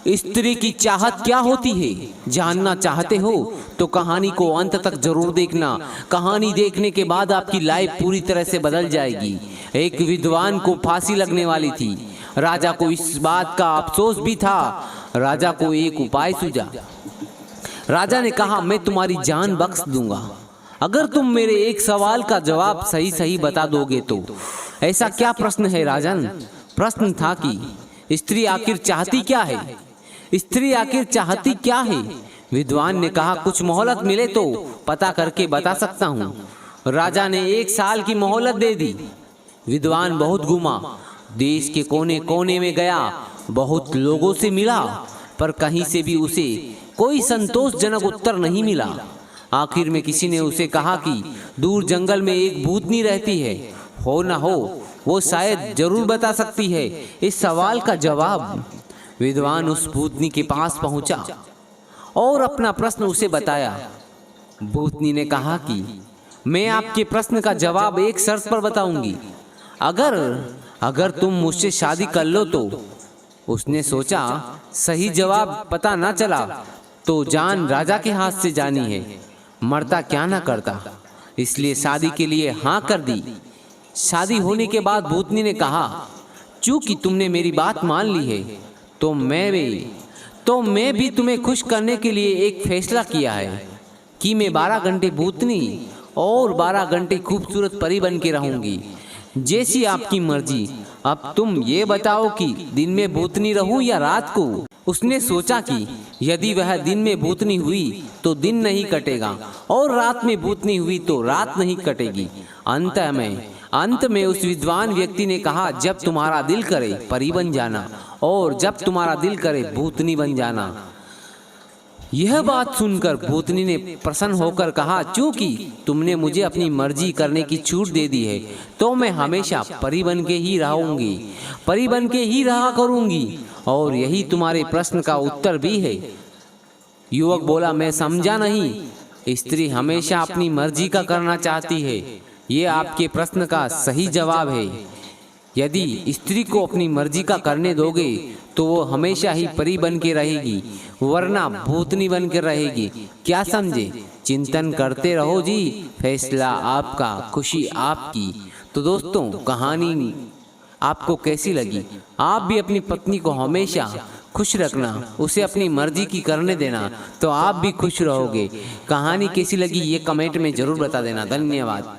स्त्री की चाहत क्या होती है जानना चाहते हो तो कहानी को अंत तक जरूर देखना। कहानी देखने के बाद आपकी लाइफ पूरी तरह से बदल जाएगी। एक विद्वान को फांसी लगने वाली थी। राजा को इस बात का अफसोस भी था। राजा को एक उपाय सूझा। राजा ने कहा, मैं तुम्हारी जान बख्श दूंगा अगर तुम मेरे एक सवाल का जवाब सही सही बता दोगे तो। ऐसा क्या प्रश्न है राजन? प्रश्न था कि स्त्री आखिर चाहती क्या है? स्त्री आखिर चाहती क्या है? विद्वान ने कहा, कुछ मोहलत मिले तो पता करके बता सकता हूँ। राजा ने 1 साल की मोहलत दे दी। विद्वान बहुत घूमा, देश के कोने कोने में गया, बहुत लोगों से मिला, पर कहीं से भी उसे कोई संतोषजनक उत्तर नहीं मिला। आखिर में किसी ने उसे कहा कि दूर जंगल में एक भूतनी रहती है, हो ना हो वो शायद जरूर बता सकती है इस सवाल का जवाब। विद्वान उस भूतनी के पास पहुंचा और अपना प्रश्न उसे बताया। भूतनी ने कहा कि मैं आपके प्रश्न का जवाब एक शर्त पर बताऊंगी, अगर तुम मुझसे शादी कर लो तो। उसने सोचा, सही जवाब पता ना चला तो जान राजा के हाथ से जानी है, मरता क्या ना करता, इसलिए शादी के लिए हाँ कर दी। शादी होने के बाद भूतनी ने कहा, चूंकि तुमने मेरी बात मान ली है तो मैं भी तुम्हें खुश करने के लिए एक फैसला किया है कि मैं 12 घंटे भूतनी और 12 घंटे खूबसूरत परी बन के रहूंगी, जैसी आपकी मर्जी। अब तुम ये बताओ कि दिन में भूतनी रहूं या रात को। उसने सोचा कि यदि वह दिन में भूतनी हुई तो दिन नहीं कटेगा और रात में भूतनी हुई तो रात नहीं कटेगी। अंत में उस विद्वान व्यक्ति ने कहा, जब तुम्हारा दिल करे परी बन जाना और जब तुम्हारा दिल करे भूतनी बन जाना। यह बात सुनकर भूतनी ने प्रसन्न होकर कहा, चूंकि तुमने मुझे अपनी मर्जी करने की छूट दे दी है तो मैं हमेशा परी बन के ही रहूंगी, परी बन के ही रहा करूंगी, और यही तुम्हारे प्रश्न का उत्तर भी है। युवक बोला, मैं समझा नहीं। स्त्री हमेशा अपनी मर्जी का करना चाहती है, ये आपके प्रश्न का सही जवाब है। यदि स्त्री को अपनी मर्जी का करने दोगे तो वो हमेशा ही परी बन के रहेगी, वरना भूतनी बन के रहेगी। क्या समझे? चिंतन करते रहो जी, फैसला आपका, खुशी आपकी। तो दोस्तों, कहानी आपको कैसी लगी? आप भी अपनी पत्नी को हमेशा खुश रखना, उसे अपनी मर्जी की करने देना, तो आप भी खुश रहोगे। कहानी कैसी लगी ये कमेंट में जरूर बता देना। धन्यवाद।